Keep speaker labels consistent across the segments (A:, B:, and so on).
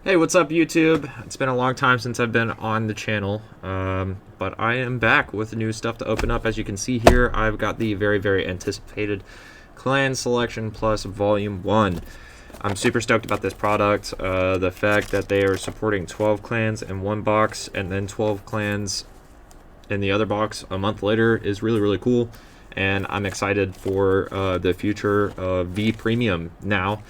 A: Hey, what's up, YouTube? It's been a long time since I've been on the channel, but I am back with new stuff to open up. As you can see here, I've got the very anticipated Clan Selection Plus Volume 1. I'm super stoked about this product. The fact that they are supporting 12 clans in one box and then 12 clans in the other box a month later is really cool. And I'm excited for the future of V Premium now.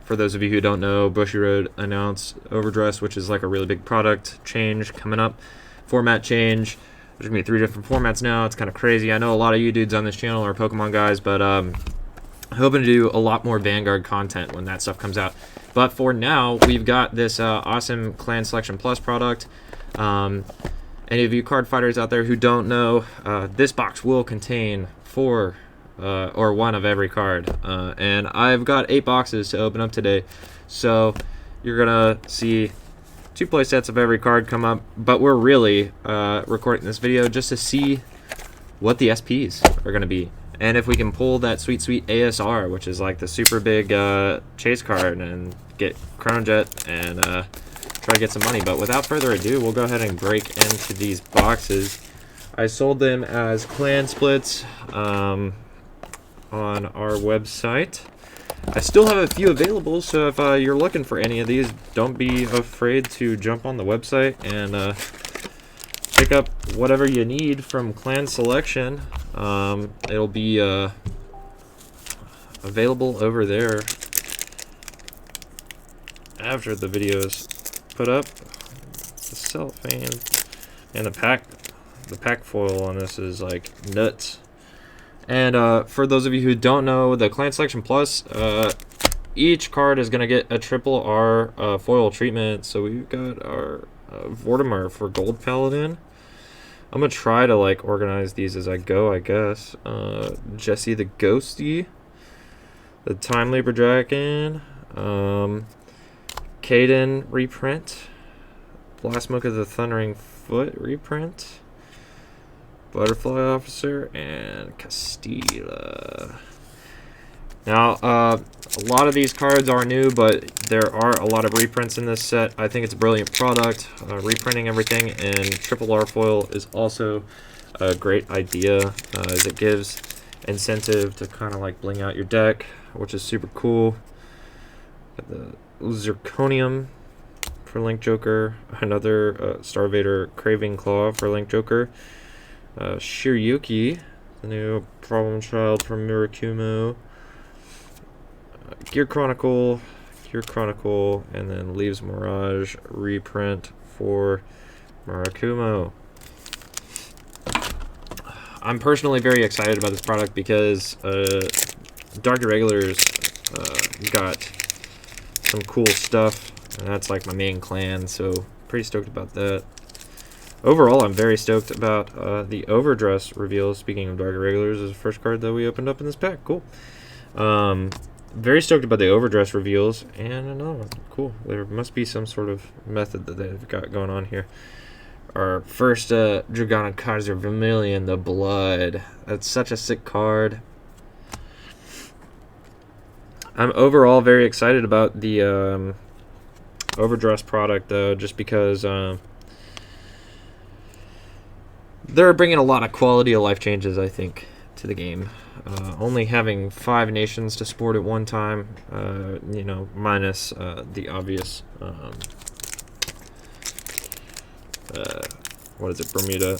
A: For those of you who don't know, Bushiroad announced OverDress, which is like a really big product change coming up. Format change. There's going to be 3 different formats now. It's kind of crazy. I know a lot of you dudes on this channel are Pokemon guys, but hoping to do a lot more Vanguard content when that stuff comes out. But for now, we've got this awesome Clan Selection Plus product. Any of you card fighters out there who don't know, this box will contain 4 or 1 of every card, and I've got 8 boxes to open up today, so you're gonna see 2 play sets of every card come up, but we're really recording this video just to see what the SPs are gonna be, and if we can pull that sweet ASR, which is like the super big chase card, and get Chrono Jet and try to get some money. But without further ado, we'll go ahead and break into these boxes. I sold them as clan splits on our website. I still have a few available, so if you're looking for any of these, don't be afraid to jump on the website and pick up whatever you need from Clan Selection. It'll be available over there after the video is put up. The cellophane and the pack foil on this is like nuts. And for those of you who don't know, the Clan Selection Plus, each card is going to get a triple R foil treatment. So we've got our Vortimer for Gold Paladin. I'm going to try to like organize these as I go, I guess. Jesse the Ghosty, the Time Leaper Dragon, Caden reprint, Blastmoke of the Thundering Foot reprint, Butterfly Officer, and Castilla. Now, a lot of these cards are new, but there are a lot of reprints in this set. I think it's a brilliant product. Reprinting everything in triple R foil is also a great idea, as it gives incentive to kind of like bling out your deck, which is super cool. Got the Zirconium for Link Joker, another Starvader Craving Claw for Link Joker. Shiryuki, the new problem child from Mirakumo, Gear Chronicle, and then Leaves Mirage reprint for Mirakumo. I'm personally very excited about this product because Dark Irregulars got some cool stuff, and that's like my main clan, so pretty stoked about that. Overall, I'm very stoked about the OverDress reveal. Speaking of Dark Irregulars, is the first card that we opened up in this pack. Cool. Very stoked about the OverDress reveals, and no, cool. There must be some sort of method that they've got going on here. Our first Dragonic Kaiser Vermilion, the Blood. That's such a sick card. I'm overall very excited about the OverDress product, though, just because they're bringing a lot of quality of life changes, I think, to the game. Only having 5 nations to sport at one time, you know, minus the obvious, what is it, Bermuda,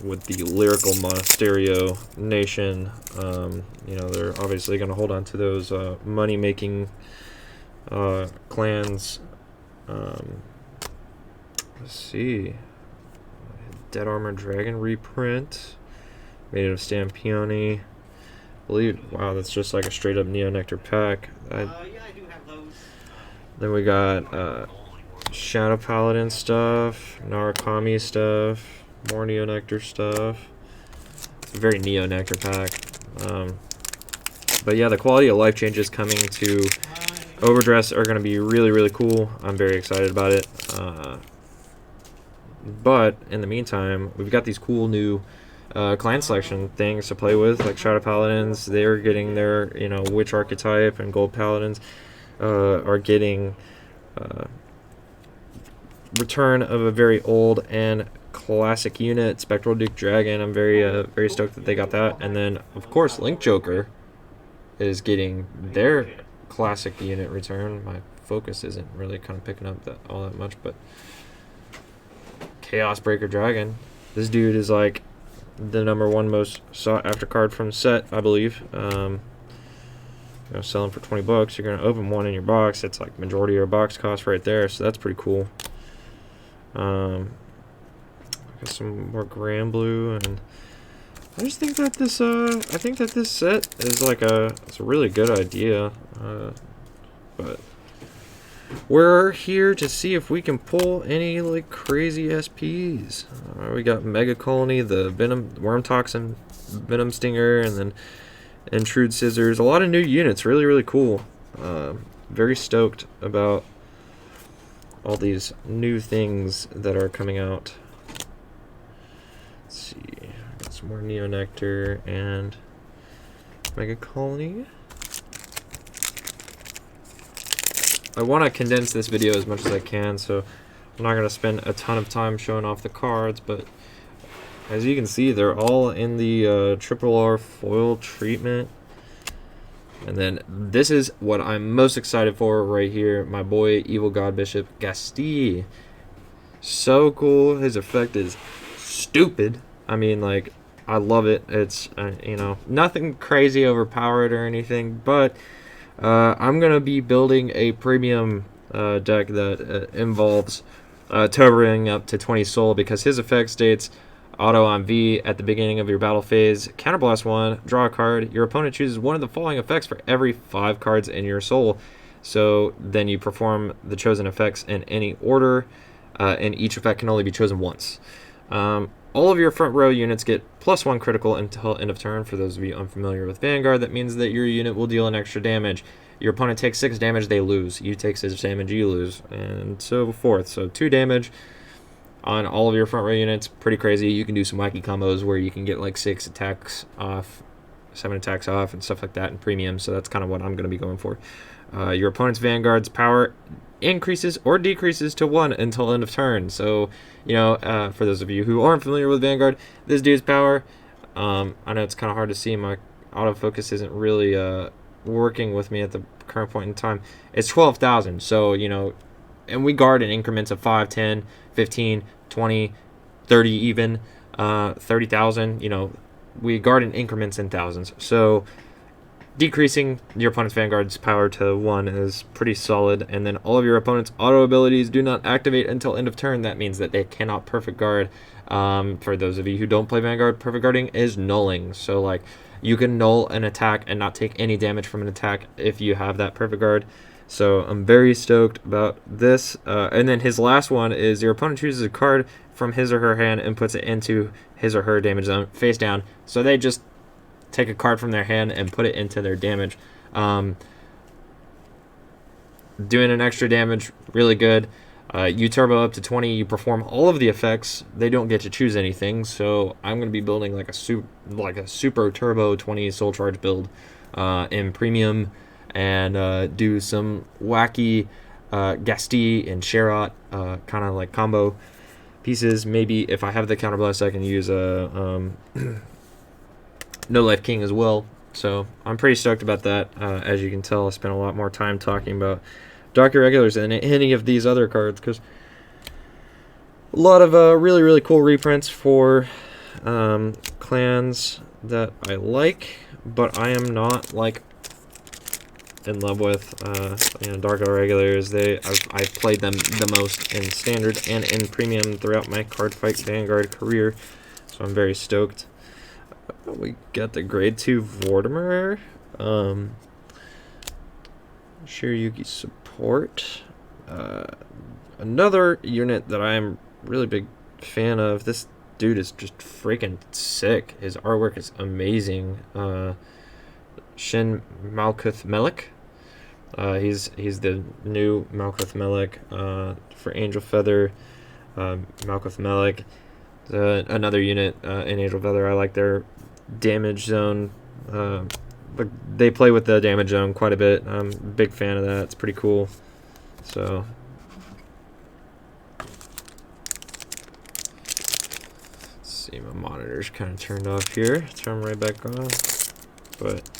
A: with the Lyrical Monasterio nation. You know, they're obviously going to hold on to those money-making clans. Let's see. Dead Armor Dragon reprint, made of Stampioni. I believe, wow, that's just like a straight up Neo Nectar pack.
B: Yeah, I do have those.
A: Then we got Shadow Paladin stuff, Narukami stuff, more Neo Nectar stuff. It's a very Neo Nectar pack. But yeah, the quality of life changes coming to OverDress are going to be really cool. I'm very excited about it. But in the meantime, we've got these cool new clan selection things to play with, like Shadow Paladins. They're getting their, you know, Witch archetype, and Gold Paladins are getting return of a very old and classic unit, Spectral Duke Dragon. I'm very stoked that they got that. And then, of course, Link Joker is getting their classic unit return. My focus isn't really kind of picking up all that much, but Chaos Breaker Dragon. This dude is like the #1 most sought after card from the set, I believe. Selling for $20. You're gonna open one in your box. It's like majority of your box cost right there, so that's pretty cool. Got some more Grand Blue, and I just think that this set is like it's a really good idea. But we're here to see if we can pull any like crazy SPs. We got Mega Colony, the Venom Worm Toxin, Venom Stinger, and then Intrude Scissors. A lot of new units, really cool. Very stoked about all these new things that are coming out. Let's see, got some more Neo Nectar and Mega Colony. I want to condense this video as much as I can, so I'm not going to spend a ton of time showing off the cards, but as you can see, they're all in the Triple R foil treatment. And then this is what I'm most excited for right here. My boy, Evil God Bishop Gastille. So cool. His effect is stupid. I mean, like, I love it. It's, nothing crazy overpowered or anything, but I'm going to be building a premium deck that involves turboing up to 20 soul, because his effect states auto on V at the beginning of your battle phase. Counterblast 1, draw a card. Your opponent chooses one of the following effects for every 5 cards in your soul. So then you perform the chosen effects in any order, and each effect can only be chosen once. All of your front row units get +1 critical until end of turn. For those of you unfamiliar with Vanguard, that means that your unit will deal an extra damage. Your opponent takes 6 damage, they lose. You take 6 damage, you lose, and so forth. So 2 damage on all of your front row units. Pretty crazy. You can do some wacky combos where you can get like 6 attacks off, 7 attacks off, and stuff like that in premium. So that's kind of what I'm going to be going for. Your opponent's Vanguard's power increases or decreases to 1 until end of turn. So, for those of you who aren't familiar with Vanguard, this dude's power, I know it's kind of hard to see. My autofocus isn't really working with me at the current point in time. It's 12,000. So, and we guard in increments of 5, 10, 15, 20, 30 even, 30,000. We guard in increments in thousands. So decreasing your opponent's Vanguard's power to 1 is pretty solid. And then all of your opponent's auto abilities do not activate until end of turn. That means that they cannot perfect guard. For those of you who don't play Vanguard, perfect guarding is nulling. So like, you can null an attack and not take any damage from an attack if you have that perfect guard. So I'm very stoked about this. And then his last one is your opponent chooses a card from his or her hand and puts it into his or her damage zone face down. So they just take a card from their hand and put it into their damage. Doing an extra damage, really good. You turbo up to 20, you perform all of the effects. They don't get to choose anything, so I'm going to be building like a super turbo 20 soul charge build in premium, and do some wacky Gastille and Sherrod kind of like combo pieces. Maybe if I have the counterblast, I can use a No Life King as well. So I'm pretty stoked about that. As you can tell, I spent a lot more time talking about Dark Irregulars than any of these other cards, because a lot of really cool reprints for clans that I like, but I am not like in love with. Dark Irregulars. I've played them the most in standard and in premium throughout my card fight Vanguard career, so I'm very stoked. We got the grade 2 Vortimer, Shiryuki support, another unit that I'm really big fan of. This dude is just freaking sick. His artwork is amazing. Shin Malkuth Melik. He's the new Malkuth Melik for Angel Feather. Malkuth Melik, another unit in Angel Feather. I like their damage zone. But they play with the damage zone quite a bit. I'm a big fan of that. It's pretty cool. So See, my monitor's kind of turned off here. Turn them right back on. But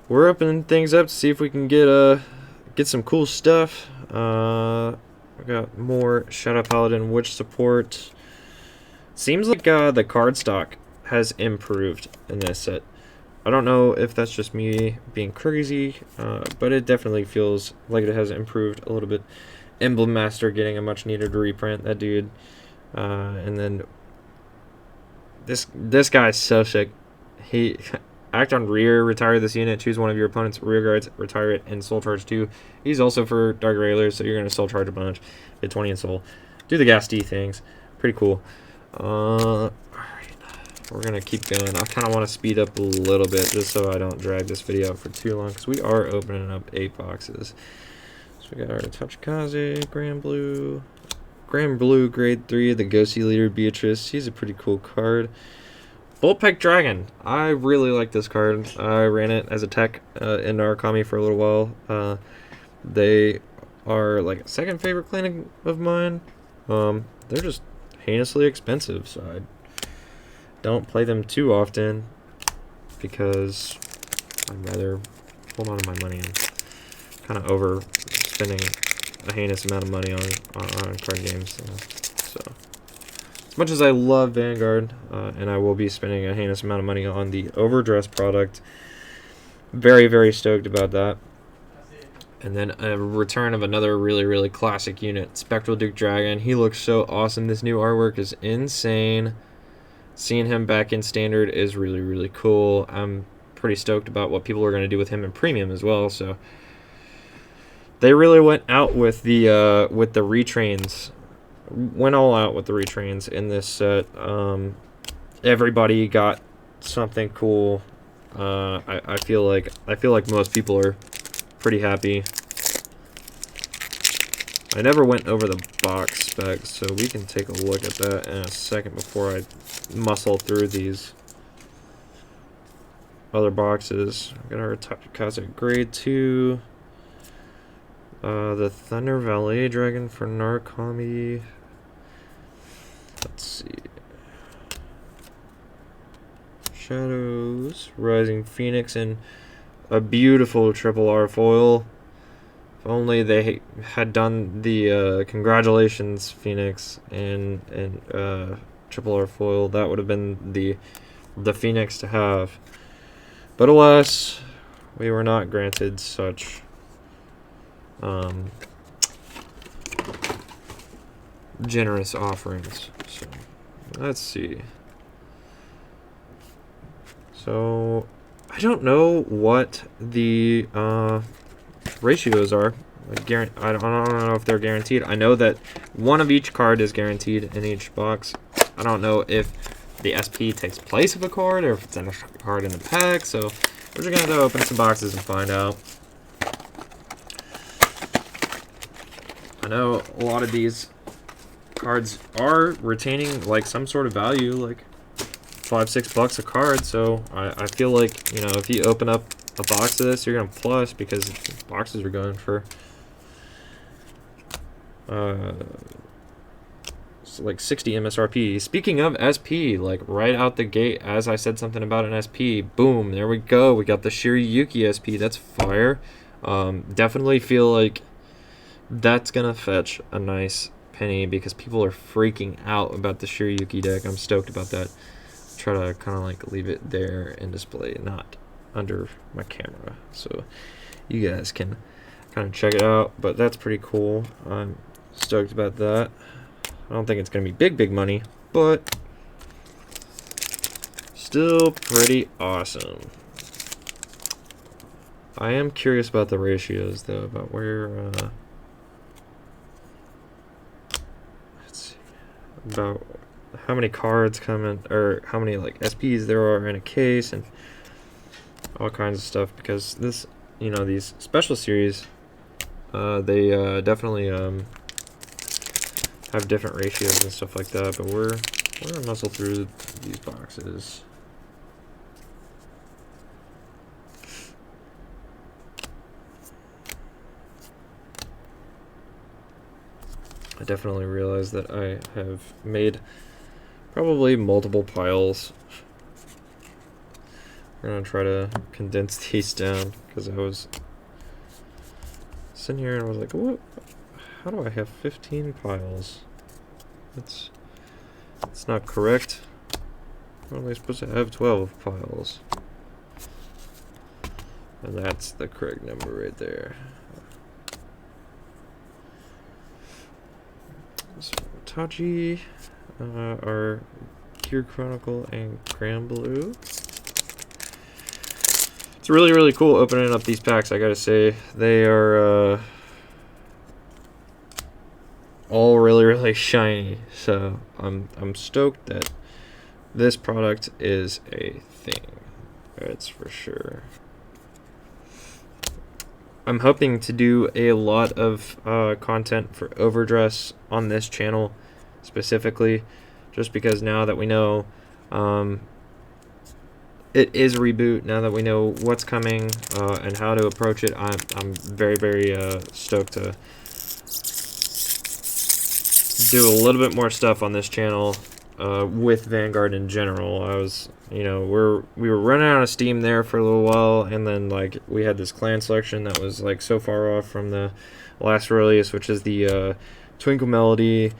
A: we're opening things up to see if we can get some cool stuff. We got more Shadow Paladin Witch support. Seems like the card stock has improved in this set. I don't know if that's just me being crazy, but it definitely feels like it has improved a little bit. Emblem Master getting a much needed reprint, that dude. And then this guy's so sick. He act on rear, retire this unit, choose one of your opponent's rear guards, retire it, and soul charge 2. He's also for Dark Railers, so you're gonna soul charge a bunch, get 20 in soul, do the gas D things. Pretty cool. Alright, we're gonna keep going. I kind of want to speed up a little bit just so I don't drag this video out for too long, because we are opening up 8 boxes. So we got our Tachikaze, Grand Blue grade 3, the Ghosty Leader Beatrice. He's a pretty cool card. Bullpike Dragon. I really like this card. I ran it as a tech in Narukami for a little while. They are like a second favorite clan of mine. They're just heinously expensive, so I don't play them too often because I'd rather hold on to my money and kind of overspending a heinous amount of money on card games. So as much as I love Vanguard, and I will be spending a heinous amount of money on the OverDress product, very, very stoked about that. And then a return of another really, really classic unit, Spectral Duke Dragon. He looks so awesome. This new artwork is insane. Seeing him back in Standard is really, really cool. I'm pretty stoked about what people are going to do with him in Premium as well. So they really went out with the retrains. Went all out with the retrains in this set. Everybody got something cool. I feel like most people are pretty happy. I never went over the box specs, so we can take a look at that in a second before I muscle through these other boxes. We got our Tachikaze grade 2. The Thunder Valet Dragon for Narukami. Let's see. Shadows, Rising Phoenix, and a beautiful triple R foil. If only they had done the congratulations Phoenix and triple R foil, that would have been the Phoenix to have. But alas, we were not granted such generous offerings. So let's see. So I don't know what the ratios are. I don't know if they're guaranteed. I know that one of each card is guaranteed in each box. I don't know if the SP takes place of a card or if it's a card in the pack. So we're just gonna have to open some boxes and find out. I know a lot of these cards are retaining like some sort of value, like $5-6 a card. So I feel like, you know, if you open up a box of this, you're gonna plus, because boxes are going for like 60 MSRP. Speaking of SP, like right out the gate, as I said something about an SP, boom, there we go. We got the Shiryuki SP. That's fire. Definitely feel like that's gonna fetch a nice penny because people are freaking out about the Shiryuki deck. I'm stoked about that. Try to kind of like leave it there in display, not under my camera, so you guys can kind of check it out. But that's pretty cool. I'm stoked about that. I don't think it's gonna be big money, but still pretty awesome. I am curious about the ratios though, about where let's see, about how many cards come in, or how many like SPs there are in a case, and all kinds of stuff, because this, you know, these special series, they definitely have different ratios and stuff like that. But we're gonna muscle through these boxes. I definitely realize that I have made Probably multiple piles. We're gonna try to condense these down because I was sitting here and I was like, what? How do I have 15 piles? That's not correct. I'm only supposed to have 12 piles. And that's the correct number right there. So Tachi, our Gear Chronicle and Cram Blue. It's really, really cool opening up these packs, I gotta say. They are all really, really shiny. So I'm stoked that this product is a thing. That's for sure. I'm hoping to do a lot of content for OverDress on this channel specifically, just because now that we know it is a reboot, now that we know what's coming and how to approach it, I'm very, very stoked to do a little bit more stuff on this channel with Vanguard in general. I was, we were running out of steam there for a little while, and then like we had this clan selection that was like so far off from the last release, which is the Twinkle Melody.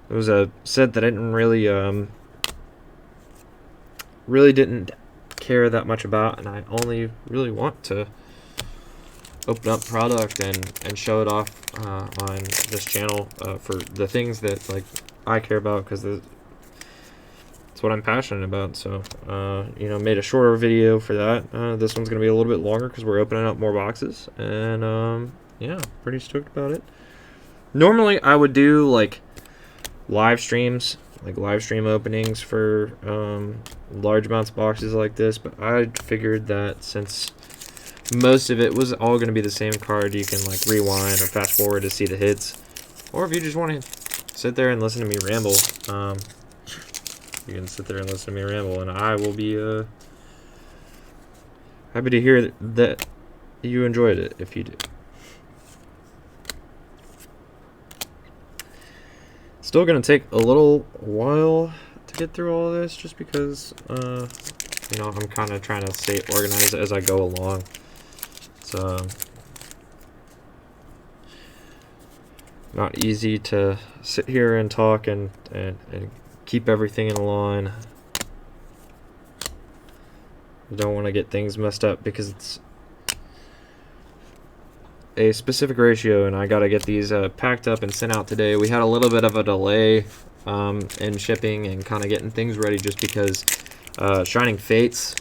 A: It was a set that I didn't really didn't care that much about, and I only really want to open up product and show it off on this channel for the things that like I care about, because it's what I'm passionate about. So made a shorter video for that. This one's gonna be a little bit longer because we're opening up more boxes, and yeah, pretty stoked about it. Normally I would do like live streams, like live stream openings for large amounts of boxes like this, but I figured that since most of it was all going to be the same card, you can like rewind or fast forward to see the hits, or if you just want to sit there and listen to me ramble, you can sit there and listen to me ramble, and I will be happy to hear that you enjoyed it if you do. Still gonna take a little while to get through all of this, just because I'm kind of trying to stay organized as I go along. So not easy to sit here and talk and keep everything in line. I don't want to get things messed up because it's a specific ratio, and I gotta get these packed up and sent out today. We had a little bit of a delay in shipping and kind of getting things ready, just because Shining Fates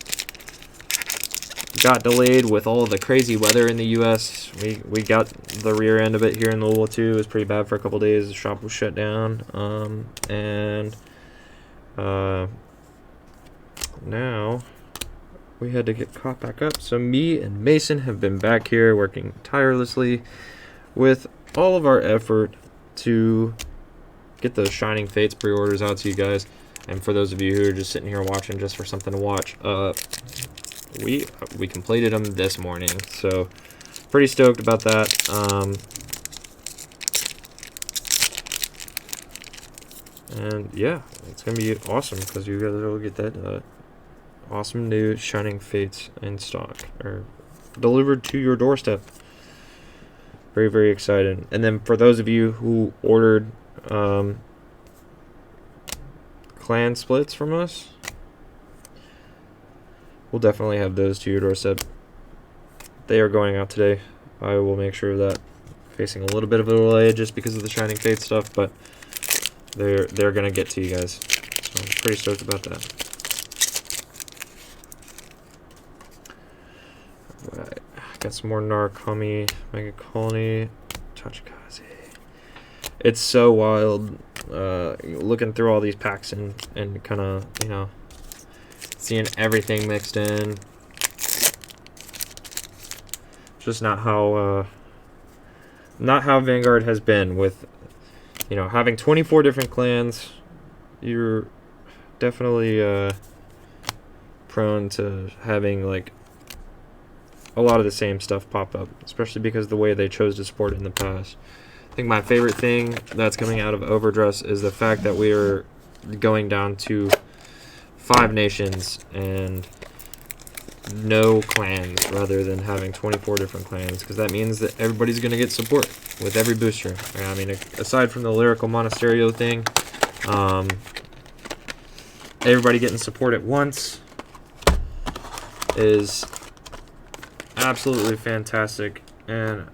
A: got delayed with all of the crazy weather in the US. We got the rear end of it here in Louisville too. It was pretty bad for a couple days. The shop was shut down, and now we had to get caught back up. So me and Mason have been back here working tirelessly with all of our effort to get those Shining Fates pre-orders out to you guys. And for those of you who are just sitting here watching just for something to watch, we completed them this morning, so pretty stoked about that. And yeah, it's gonna be awesome because you guys will get that awesome new Shining Fates in stock, or delivered to your doorstep. Very, very excited. And then for those of you who ordered clan splits from us, we'll definitely have those to your doorstep. They are going out today. I will make sure of that. Facing a little bit of a delay just because of the Shining Fates stuff, but they're gonna get to you guys. So I'm pretty stoked about that. Right, got some more Narcomi, Mega Colony, Tachikaze. It's so wild looking through all these packs and kind of, seeing everything mixed in. Just not how Vanguard has been with, having 24 different clans. You're definitely prone to having like a lot of the same stuff pop up, especially because the way they chose to support it in the past. I think my favorite thing that's coming out of OverDress is the fact that we're going down to 5 nations and no clans rather than having 24 different clans, because that means that everybody's going to get support with every booster. I mean, aside from the Lyrical Monasterio thing, everybody getting support at once is absolutely fantastic. And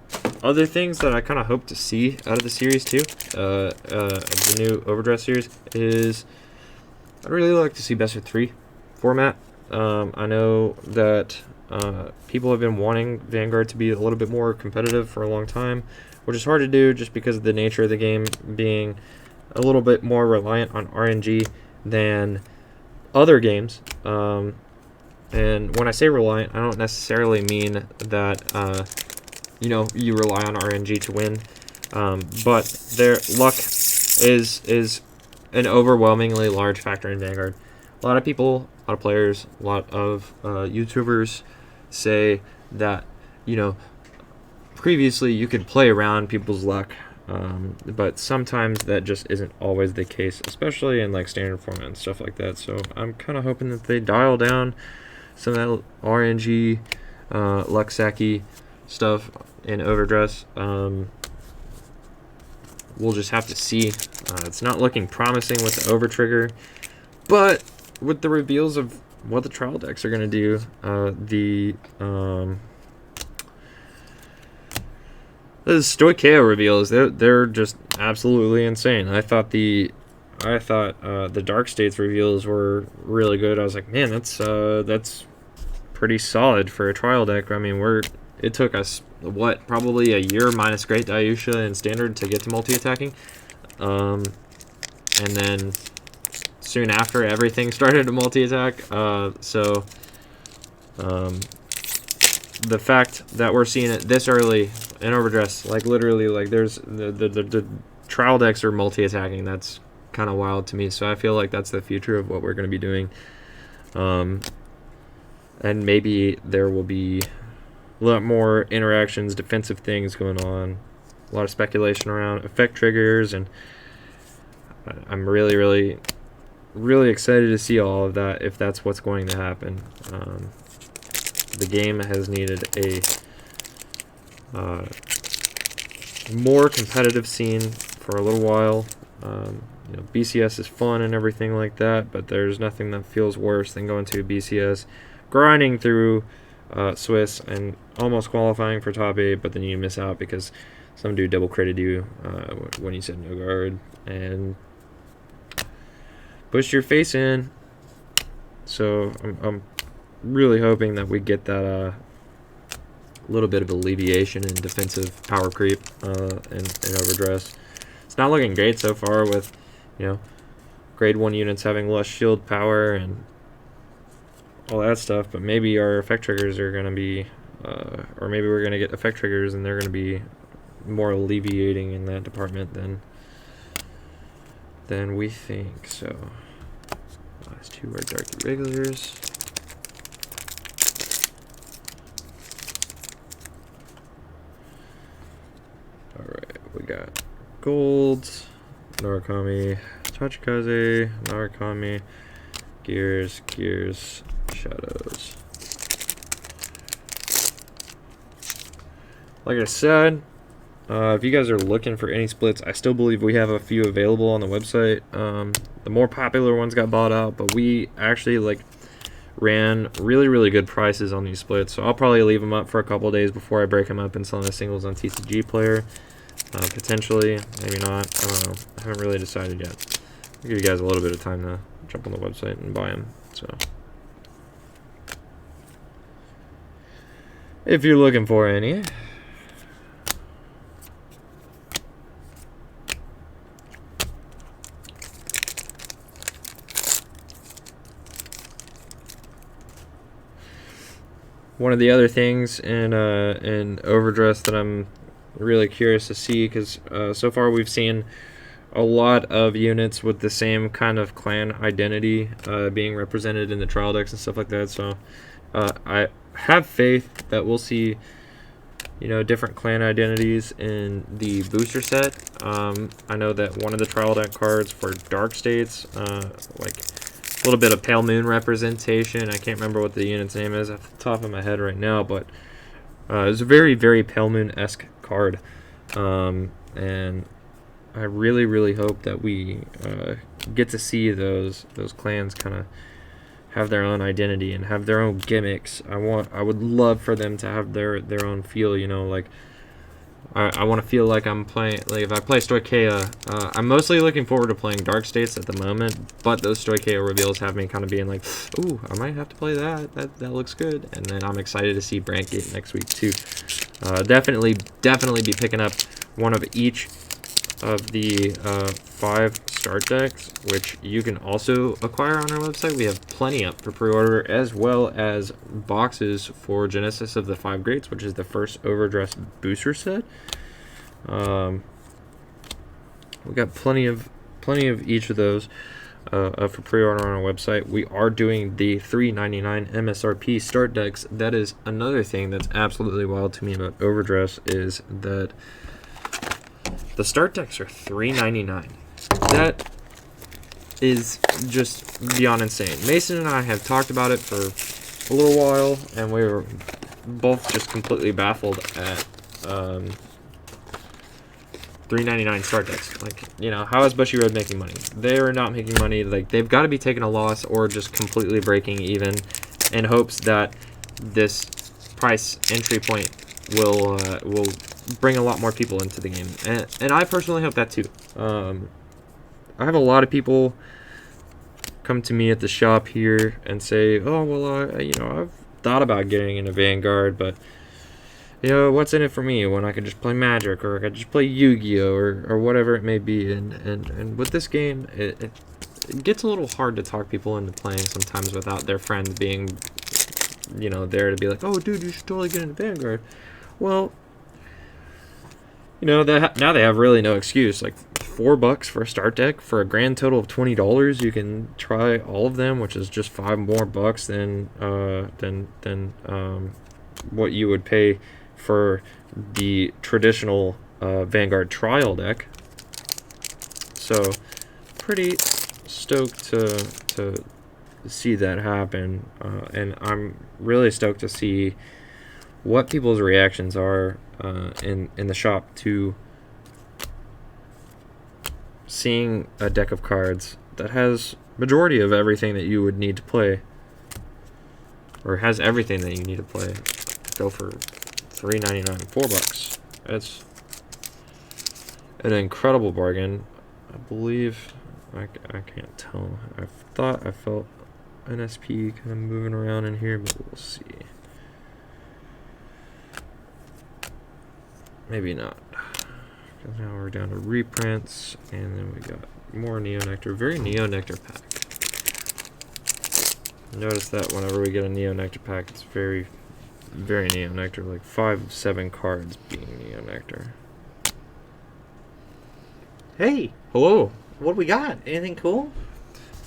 A: other things that I kind of hope to see out of the series too, the new Overdress series, is I'd really like to see best of 3 format. I know that people have been wanting Vanguard to be a little bit more competitive for a long time, which is hard to do just because of the nature of the game being a little bit more reliant on RNG than other games. And when I say reliant, I don't necessarily mean that you rely on RNG to win, but their luck is an overwhelmingly large factor in Vanguard. A lot of people, a lot of players, a lot of YouTubers say that, previously you could play around people's luck, but sometimes that just isn't always the case, especially in like standard format and stuff like that. So I'm kind of hoping that they dial down some of that RNG, luck-sacky stuff in Overdress. We'll just have to see. It's not looking promising with the Overtrigger, but with the reveals of what the trial decks are going to do, the Stoicheo reveals, they're just absolutely insane. I thought the Dark States reveals were really good. I was like, man, that's pretty solid for a trial deck. I mean, it took us probably a year minus Great Diusha and Standard to get to multi-attacking, and then soon after everything started to multi-attack. So the fact that we're seeing it this early in Overdress, like literally, like there's the trial decks are multi-attacking. That's kind of wild to me. So I feel like that's the future of what we're going to be doing. And maybe there will be a lot more interactions, defensive things going on, a lot of speculation around effect triggers, and I'm really, really, really excited to see all of that if that's what's going to happen. The game has needed a more competitive scene for a little while. BCS is fun and everything like that, but there's nothing that feels worse than going to a BCS, grinding through Swiss and almost qualifying for top 8, but then you miss out because some dude double critted you when you said no guard and pushed your face in. So I'm really hoping that we get that little bit of alleviation in defensive power creep in Overdress. It's not looking great so far with, grade 1 units having less shield power and all that stuff, but maybe our effect triggers are going to be, or maybe we're going to get effect triggers and they're going to be more alleviating in that department than we think. So, last 2 are dark irregulars. Alright, we got golds, Narukami, Tachikaze, Narukami, gears, shadows. Like I said, if you guys are looking for any splits, I still believe we have a few available on the website. The more popular ones got bought out, but we actually ran really, really good prices on these splits. So I'll probably leave them up for a couple days before I break them up and sell them as singles on TCG Player. Potentially, maybe not. I don't know. I haven't really decided yet. I'll give you guys a little bit of time to jump on the website and buy them. So, if you're looking for any. One of the other things in Overdress that I'm really curious to see, because so far we've seen a lot of units with the same kind of clan identity being represented in the trial decks and stuff like that. So I have faith that we'll see, you know, different clan identities in the booster set. I know that one of the trial deck cards for Dark States, like a little bit of Pale Moon representation. I can't remember what the unit's name is off the top of my head right now, but it's a very, very Pale Moon-esque card. And I really, really hope that we get to see those clans kind of have their own identity and have their own gimmicks. I would love for them to have their own feel, you know, like I want to feel like I'm playing, like if I play Stoicheia, I'm mostly looking forward to playing Dark States at the moment, but those Stoicheia reveals have me kind of being like, ooh, I might have to play that looks good, and then I'm excited to see Brandgate next week too. Definitely be picking up one of each of the 5 start decks, which you can also acquire on our website. We have plenty up for pre-order, as well as boxes for Genesis of the 5 Greats, which is the first OverDress booster set. We got plenty of each of those for pre-order on our website. We are doing the $3.99 MSRP start decks. That is another thing that's absolutely wild to me about OverDress, is that the start decks are $3.99. That is just beyond insane. Mason and I have talked about it for a little while, and we were both just completely baffled at $3.99 start decks. Like, you know, how is Bushy Road making money? They're not making money. Like, they've got to be taking a loss or just completely breaking even, in hopes that this price entry point will bring a lot more people into the game, and I personally hope that too. I have a lot of people come to me at the shop here and say, oh, well, you know, I've thought about getting into Vanguard, but, you know, what's in it for me when I could just play Magic, or I could just play Yu-Gi-Oh, or whatever it may be. And with this game, it gets a little hard to talk people into playing sometimes without their friends being, you know, there to be like, oh, dude, you should totally get into Vanguard. Well, you know, now they have really no excuse. Like, $4 for a start deck for a grand total of $20. You can try all of them, which is just $5 more than what you would pay for the traditional Vanguard trial deck. So, pretty stoked to see that happen, and I'm really stoked to see what people's reactions are in the shop to seeing a deck of cards that has majority of everything that you would need to play, or has everything that you need to play, go for $3.99, $4. It's an incredible bargain. I believe, I can't tell. I thought I felt NSP kind of moving around in here, but we'll see. Maybe not. Because now we're down to reprints, and then we got more Neo Nectar. Very Neo Nectar pack. Notice that whenever we get a Neo Nectar pack, it's very, very Neo Nectar. Like 5 of 7 cards being Neo Nectar.
B: Hey,
A: Hello.
B: what we got? Anything cool?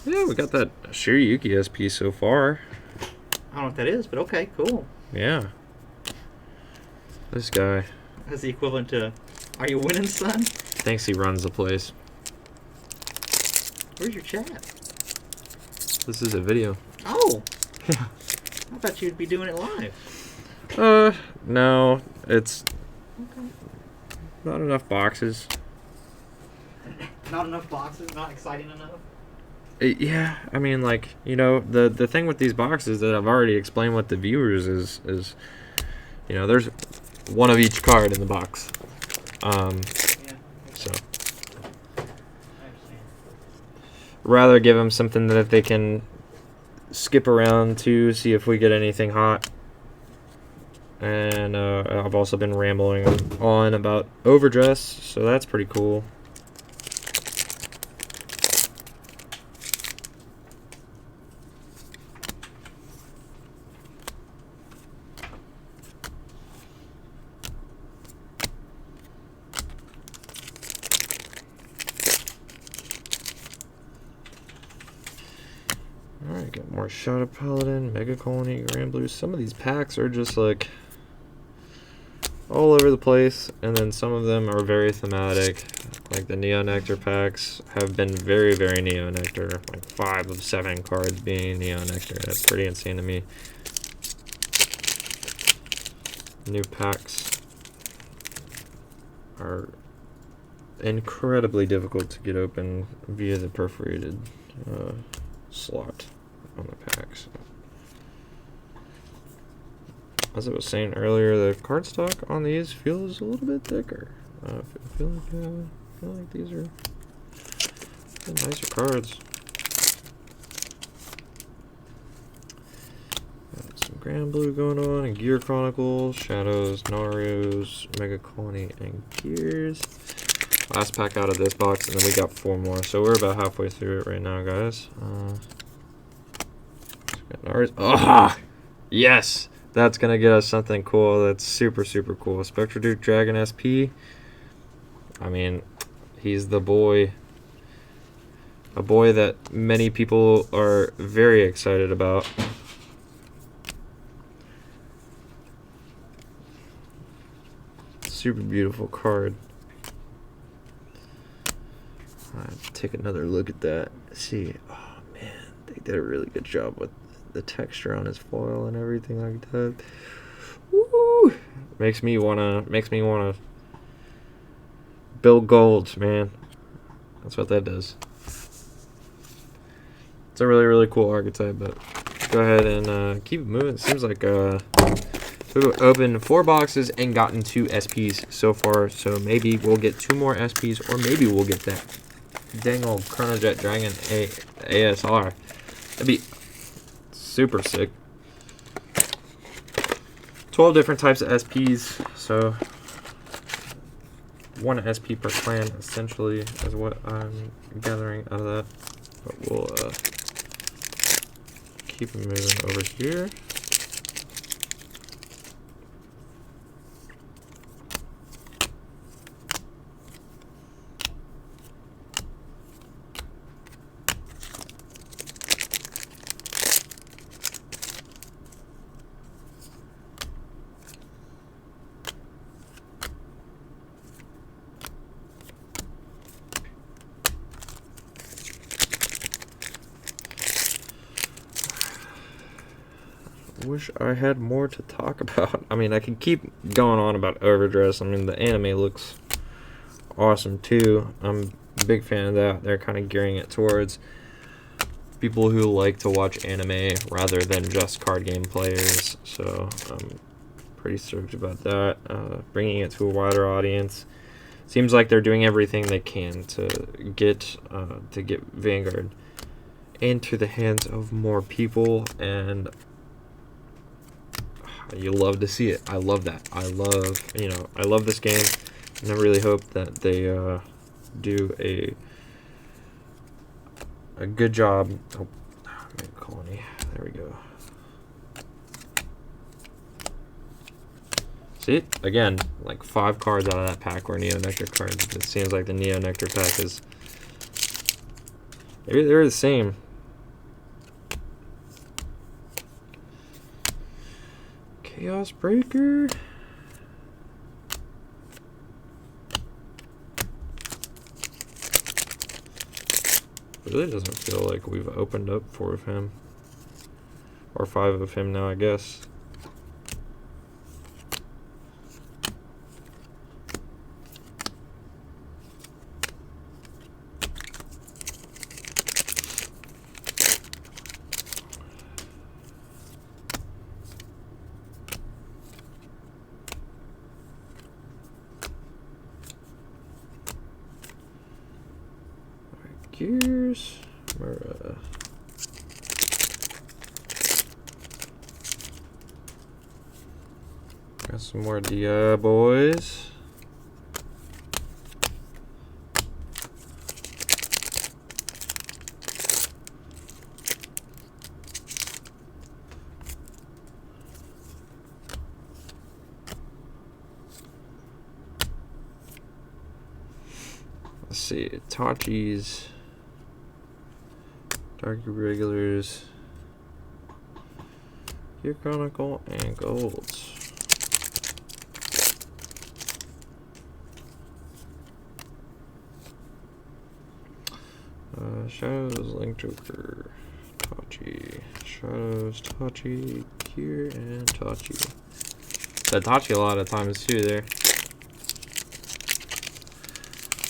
A: Yeah, we got that Shiryuki SP so far.
B: I don't know what that is, but okay, cool.
A: Yeah. This guy
B: That's the equivalent to, are you winning, son?
A: thinks he runs the place.
B: Where's your chat?
A: This is a video.
B: Oh,
A: Yeah.
B: I thought you'd be doing it live.
A: No, it's
B: Okay.
A: not enough boxes.
B: Not enough boxes, not exciting enough.
A: Yeah, I mean, like, you know, the thing with these boxes that I've already explained with the viewers is, you know, there's one of each card in the box.
B: Yeah,
A: So
B: I understand.
A: rather give them something that they can skip around to see if we get anything hot. And I've also been rambling on about OverDress, so that's pretty cool. Alright, got more Shot of Paladin, Mega Colony, Grand Blues. Some of these packs are just like all over the place, and then some of them are very thematic. Like the Neo Nectar packs have been very, very Neo Nectar. Like 5 of 7 cards being Neo Nectar. That's pretty insane to me. New packs are incredibly difficult to get open via the perforated slot on the packs. As I was saying earlier, the cardstock on these feels a little bit thicker. I feel like these are nicer cards. Got some Grand Blue going on, and Gear Chronicles, Shadows, Narus, Mega Colony, and Gears. Last pack out of this box, and then we got 4 more. So we're about halfway through it right now, guys. Got Narus. Oh, yes! That's going to get us something cool. That's super, super cool. Spectre Duke Dragon SP. I mean, he's the boy. A boy that many people are very excited about. Super beautiful card. Take another look at that. See, oh man, they did a really good job with the texture on his foil and everything like that. Woo! Makes me wanna build golds, man. That's what that does. It's a really, really cool archetype, but go ahead and keep it moving. It seems like we've opened 4 boxes and gotten 2 SPs so far, so maybe we'll get 2 more SPs, or maybe we'll get that dang old Chronojet Dragon ASR. That'd be super sick. 12 different types of SPs, so 1 SP per clan essentially is what I'm gathering out of that. But we'll keep it moving over here. Wish I had more to talk about. I mean, I could keep going on about OverDress. I mean, the anime looks awesome too. I'm a big fan of that. They're kind of gearing it towards people who like to watch anime rather than just card game players. So I'm pretty stoked about that. Bringing it to a wider audience. Seems like they're doing everything they can to get Vanguard into the hands of more people, and you love to see it. I love that. I love this game, and I really hope that they do a good job. Oh, Mega Colony. There we go. See, again, like 5 cards out of that pack were Neo Nectar cards. It seems like the Neo Nectar pack is, maybe they're the same. Chaos Breaker. Really doesn't feel like we've opened up 4 of him. Or 5 of him now, I guess. Gears. Got some more DI boys. Let's see, Itachi's, Dark Irregulars, Gear Chronicle, and Golds. Shadows, Link Joker, Tachi, Shadows, Tachi, here, and Tachi. Said Tachi a lot of times too there.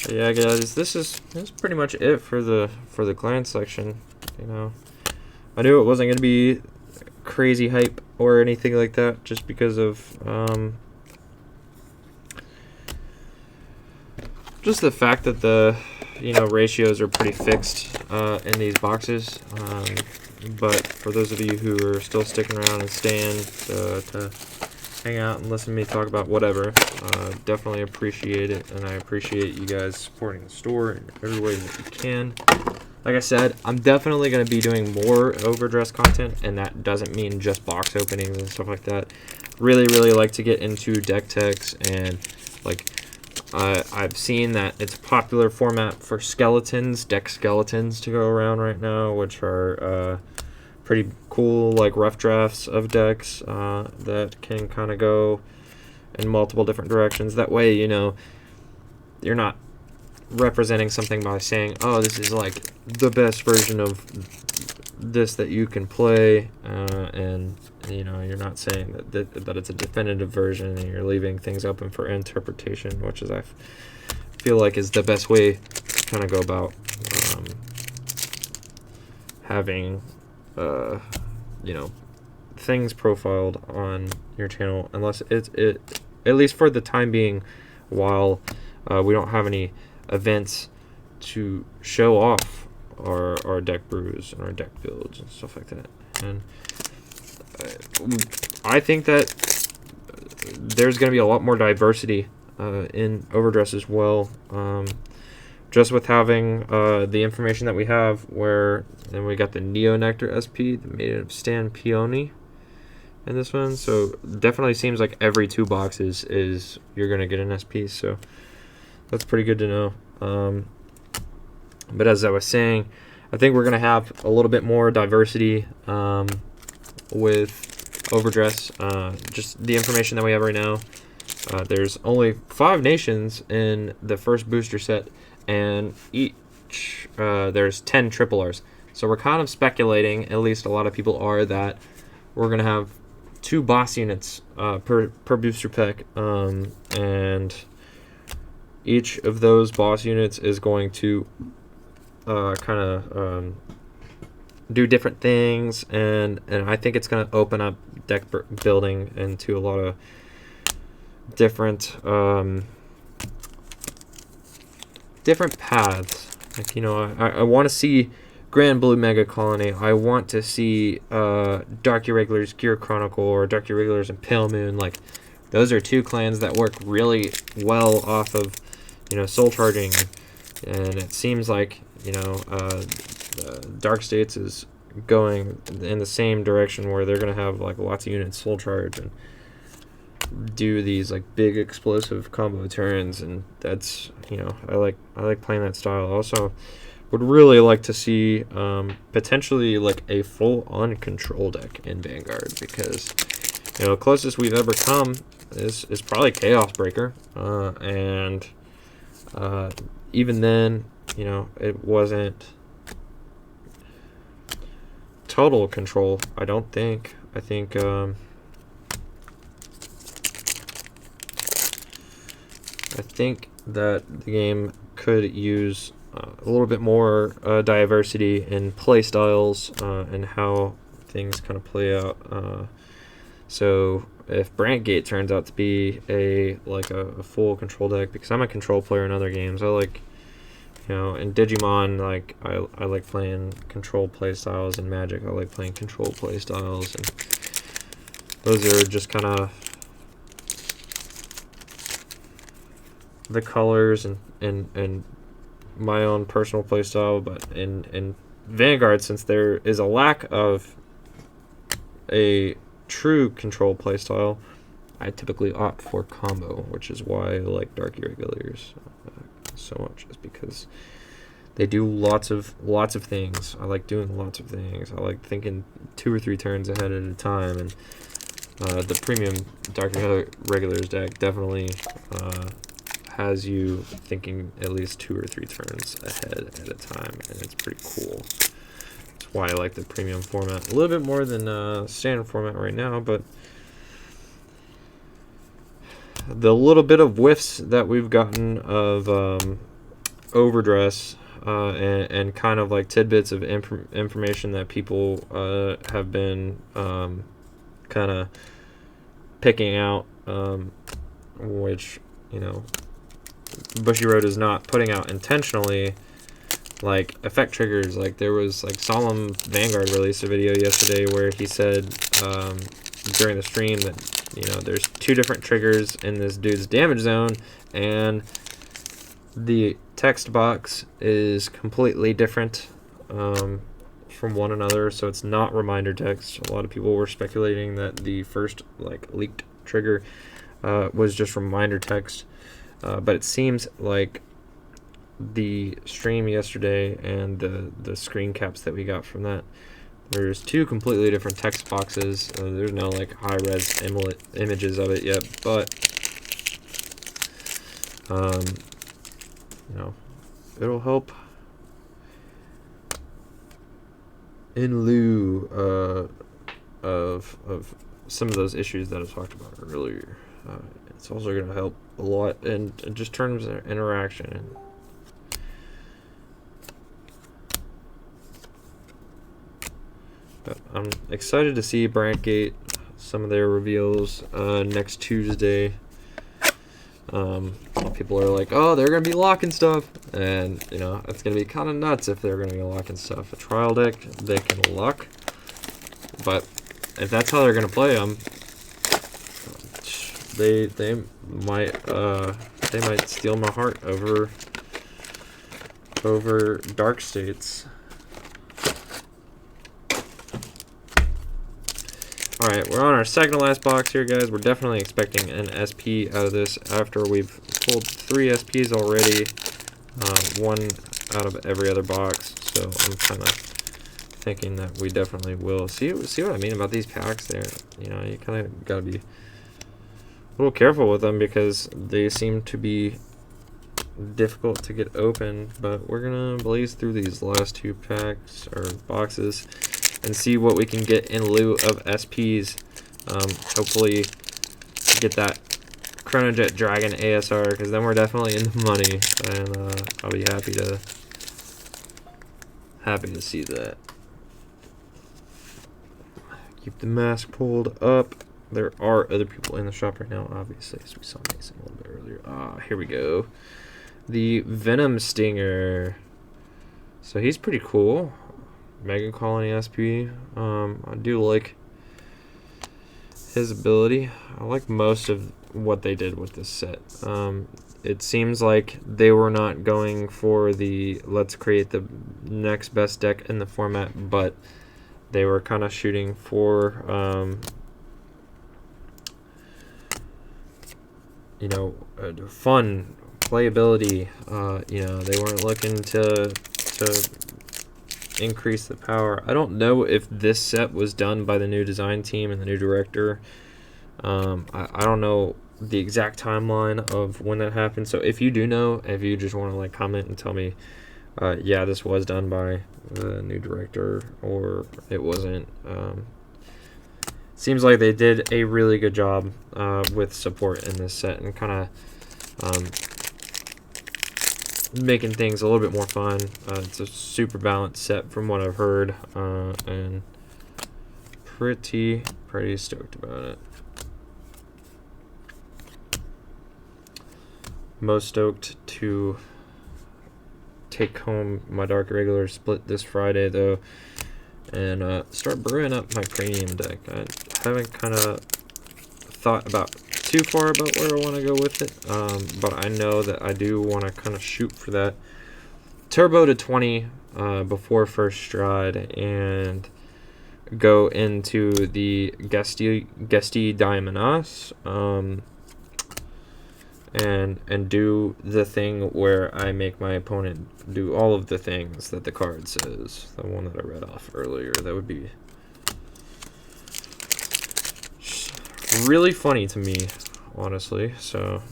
A: But yeah, guys, this is pretty much it for the clan section. You know, I knew it wasn't gonna be crazy hype or anything like that, just because of just the fact that the ratios are pretty fixed in these boxes. But for those of you who are still sticking around and staying to hang out and listen to me talk about whatever, definitely appreciate it, and I appreciate you guys supporting the store in every way that you can. Like I said, I'm definitely going to be doing more overdress content, and that doesn't mean just box openings and stuff like that. Really like to get into deck techs, and like I've seen that it's a popular format for skeletons, deck skeletons to go around right now, which are pretty cool, like rough drafts of decks that can kind of go in multiple different directions. That way, you're not representing something by saying, oh, this is like the best version of this that you can play, and you're not saying that it's a definitive version, and you're leaving things open for interpretation, which is I feel like is the best way to kind of go about having things profiled on your channel, unless it at least for the time being, while we don't have any events to show off our deck brews and our deck builds and stuff like that. And I think that there's going to be a lot more diversity in overdress as well, just with having the information that we have, where then we got the Neo Nectar SP, the Maiden of Stan Peony in this one. So definitely seems like every 2 boxes is you're going to get an SP, so that's pretty good to know. But as I was saying, I think we're going to have a little bit more diversity with overdress. Just the information that we have right now, there's only 5 nations in the first booster set, and each there's 10 triple Rs. So we're kind of speculating, at least a lot of people are, that we're going to have 2 boss units per booster pack, and each of those boss units is going to kind of do different things, and I think it's going to open up deck building into a lot of different different paths. Like, I want to see Grand Blue Mega Colony. I want to see Dark Irregulars Gear Chronicle, or Dark Irregulars and Pale Moon. Like, those are 2 clans that work really well off of soul charging, and it seems like Dark States is going in the same direction, where they're going to have like lots of units soul charge and do these like big explosive combo turns, and that's I like playing that style. Also would really like to see potentially like a full-on control deck in Vanguard, because closest we've ever come is probably Chaos Breaker, and even then it wasn't total control, I don't think. I think that the game could use a little bit more diversity in play styles and how things kind of play out. So if Brantgate turns out to be a full control deck, because I'm a control player in other games, I like in Digimon, like I like playing control play styles. In Magic, I like playing control play styles, and those are just kind of the colors and my own personal play style. But in Vanguard, since there is a lack of a true control play style, I typically opt for combo, which is why I like Dark Irregulars so much, is because they do lots of things. I like doing lots of things. I like thinking 2 or 3 turns ahead at a time, and the premium Dark Irregulars deck definitely has you thinking at least 2 or 3 turns ahead at a time, and it's pretty cool. That's why I like the premium format a little bit more than standard format right now, but the little bit of whiffs that we've gotten of overdress and kind of like tidbits of information that people have been kind of picking out, which, you know, Bushiroad is not putting out intentionally, like effect triggers. Like there was like Solemn Vanguard released a video yesterday where he said during the stream that, you know, there's 2 different triggers in this dude's damage zone, and the text box is completely different from one another, so it's not reminder text. A lot of people were speculating that the first like leaked trigger was just reminder text, but it seems like the stream yesterday and the screen caps that we got from that, there's 2 completely different text boxes. There's no like high res images of it yet, but you know, it'll help in lieu of some of those issues that I talked about earlier. It's also going to help a lot in just terms of interaction. But I'm excited to see Brandgate, some of their reveals next Tuesday. People are like, oh, they're going to be locking stuff. And, you know, it's going to be kind of nuts if they're going to be locking stuff. A trial deck, they can lock. But if that's how they're going to play them, they might steal my heart over Dark States. Alright, we're on our second to last box here, guys. We're definitely expecting an SP out of this after we've pulled 3 SPs already. 1 out of every other box. So I'm kind of thinking that we definitely will. See what I mean about these packs there? You know, you kind of got to be a little careful with them because they seem to be difficult to get open. But we're going to blaze through these last 2 packs or boxes and see what we can get in lieu of SPs. Hopefully get that Chronojet Dragon ASR, because then we're definitely in the money, and I'll be happy to see that. Keep the mask pulled up. There are other people in the shop right now, obviously, as we saw Mason a little bit earlier. Here we go. The Venom Stinger. So he's pretty cool. Mega Colony SP. I do like his ability. I like most of what they did with this set. It seems like they were not going for the let's create the next best deck in the format, but they were kind of shooting for you know, fun playability. You know, they weren't looking to increase the power. I don't know if this set was done by the new design team and the new director. I don't know the exact timeline of when that happened, so if you do know, if you just want to like comment and tell me yeah, this was done by the new director or it wasn't. Seems like they did a really good job with support in this set and kind of making things a little bit more fun. It's a super balanced set from what I've heard, and pretty stoked about it. Most stoked to take home my Dark Irregular split this Friday, though, and start brewing up my premium deck. I haven't kind of thought about too far about where I want to go with it, but I know that I do want to kind of shoot for that turbo to 20 before first stride and go into the Guesty Diamonas, and do the thing where I make my opponent do all of the things that the card says. The one that I read off earlier. That would be really funny to me, honestly. So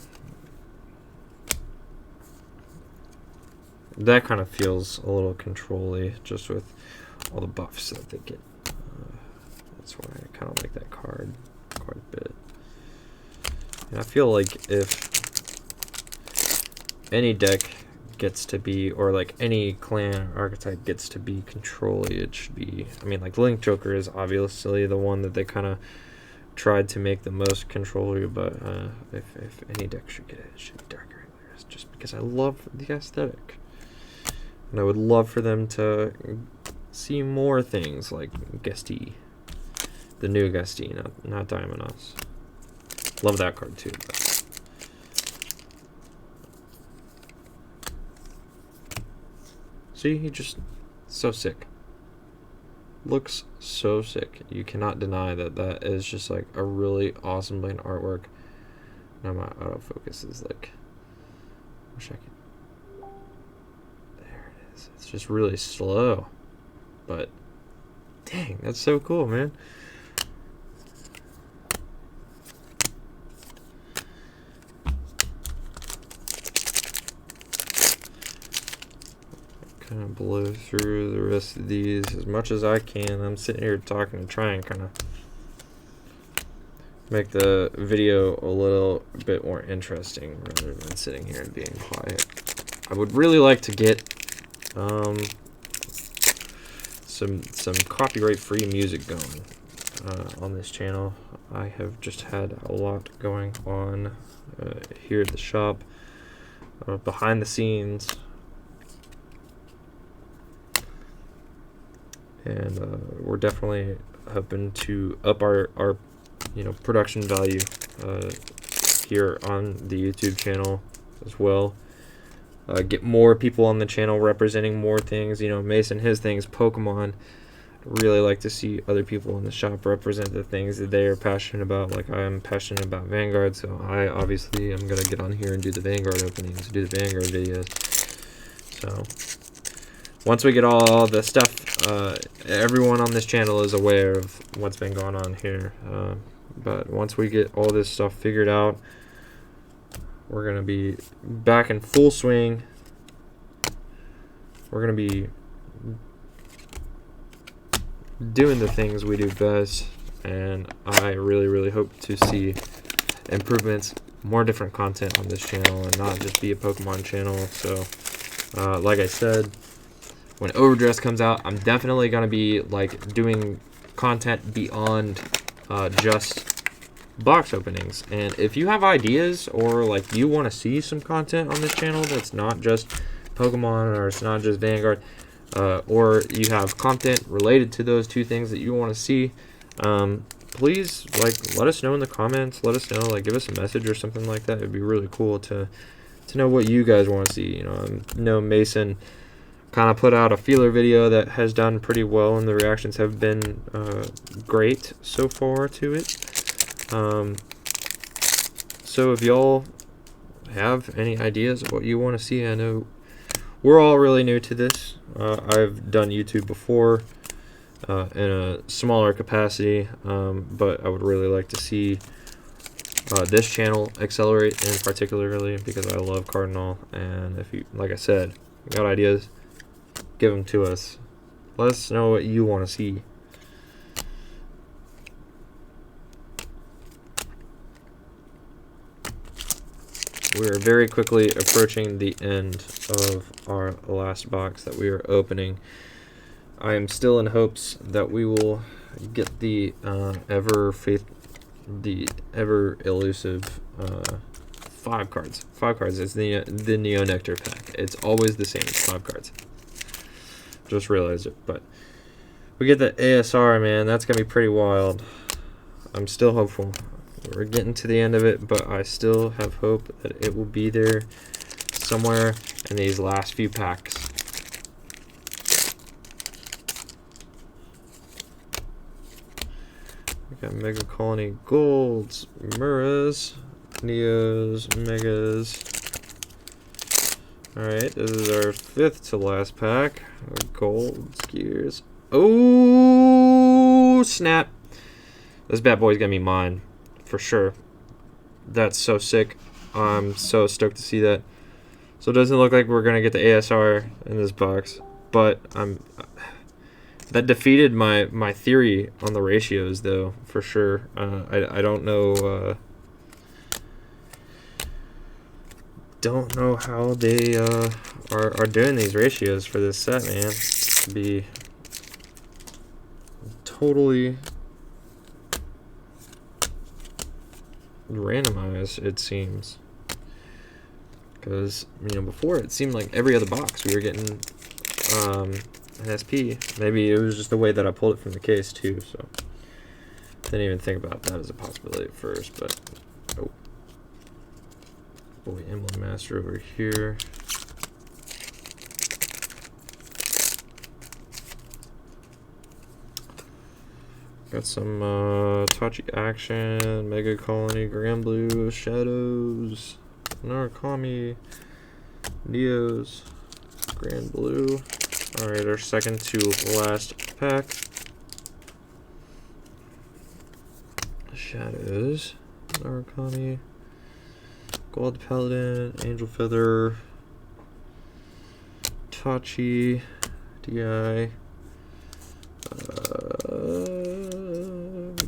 A: that kind of feels a little control-y, just with all the buffs that they get. That's why I kind of like that card quite a bit. And I feel like if any deck gets to be, or like any clan archetype gets to be control-y, it should be, I mean, like Link Joker is obviously the one that they kind of tried to make the most control-y, but if any deck should get it, it should be Dark Regulars, just because I love the aesthetic. And I would love for them to see more things like Guesty, the new Guesty, not Diamondos. Love that card too. But. See, he just so sick. Looks so sick. You cannot deny that that is just like a really awesome plain artwork. Now my autofocus is like, wish I could. There it is. It's just really slow, but dang, that's so cool, man. Kind of blow through the rest of these as much as I can. I'm sitting here talking to try and kind of make the video a little bit more interesting rather than sitting here and being quiet. I would really like to get some copyright-free music going on this channel. I have just had a lot going on here at the shop, behind the scenes. And we're definitely hoping to up our production value here on the YouTube channel as well. Get more people on the channel representing more things. You know, Mason, his things, Pokemon. Really like to see other people in the shop represent the things that they are passionate about. Like I am passionate about Vanguard, so I obviously am gonna get on here and do the Vanguard openings, do the Vanguard videos. So. Once we get all the stuff, everyone on this channel is aware of what's been going on here. But once we get all this stuff figured out, we're going to be back in full swing. We're going to be doing the things we do best. And I really, really hope to see improvements, more different content on this channel, and not just be a Pokemon channel. So, like I said, when OverDress comes out, I'm definitely going to be like doing content beyond just box openings. And if you have ideas, or like you want to see some content on this channel that's not just Pokemon, or it's not just Vanguard, or you have content related to those two things that you want to see, please like let us know in the comments. Let us know, like give us a message or something like that. It'd be really cool to know what you guys want to see. You know, I know Mason kind of put out a feeler video that has done pretty well, and the reactions have been great so far to it. So if y'all have any ideas of what you want to see, I know we're all really new to this. I've done YouTube before in a smaller capacity, but I would really like to see this channel accelerate, in particularly because I love Cardinal. And if you, like I said, got ideas, give them to us. Let us know what you want to see. We are very quickly approaching the end of our last box that we are opening. I am still in hopes that we will get the ever elusive 5 cards. 5 cards. It's the Neo Nectar pack. It's always the same. It's 5 cards. Just realized it, but we get the ASR, man. That's gonna be pretty wild. I'm still hopeful. We're getting to the end of it, but I still have hope that it will be there somewhere in these last few packs. We got Mega Colony Golds, Muras, Neos, Megas. Alright, this is our 5th to last pack. Gold gears. Oh, snap. This bad boy's gonna be mine, for sure. That's so sick. I'm so stoked to see that. So it doesn't look like we're gonna get the ASR in this box, but that defeated my theory on the ratios, though, for sure. I don't know how they are doing these ratios for this set, man. To be totally randomized, it seems. Because, you know, before it seemed like every other box we were getting an SP. Maybe it was just the way that I pulled it from the case too, so didn't even think about that as a possibility at first. But oh boy, Emblem Master over here. Got some Tachi Action, Mega Colony, Grand Blue, Shadows, Narukami, Neos, Grand Blue. Alright, our second to last pack. Shadows, Narukami, Gold Paladin, Angel Feather, Tachi, DI,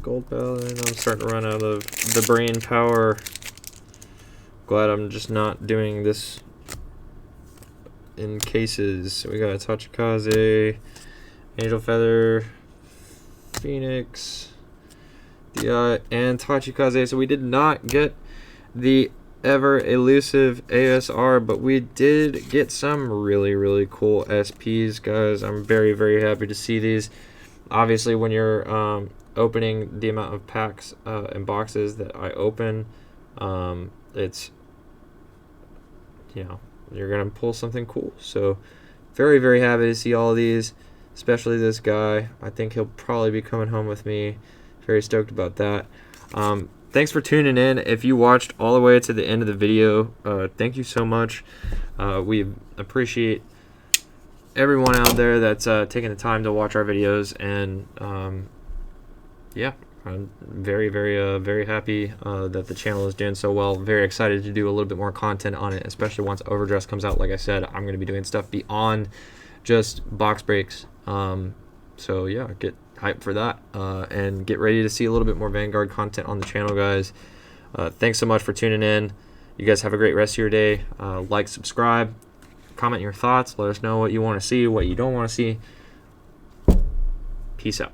A: Gold Paladin. I'm starting to run out of the brain power. Glad I'm just not doing this in cases. We got Tachikaze, Angel Feather, Phoenix, DI, and Tachikaze. So we did not get the ever elusive ASR, but we did get some really cool SPs, guys. I'm very happy to see these. Obviously, when you're opening the amount of packs and boxes that I open, it's, you know, you're gonna pull something cool. So very happy to see all of these, especially this guy. I think he'll probably be coming home with me. Very stoked about that. Thanks for tuning in. If you watched all the way to the end of the video, thank you so much. We appreciate everyone out there that's taking the time to watch our videos, and yeah, I'm very happy that the channel is doing so well. Very excited to do a little bit more content on it, especially once Overdress comes out. Like I said, I'm going to be doing stuff beyond just box breaks. So yeah, get hyped for that, and get ready to see a little bit more Vanguard content on the channel, guys. Thanks so much for tuning in. You guys have a great rest of your day. Like, subscribe, comment your thoughts. Let us know what you want to see, what you don't want to see. Peace out.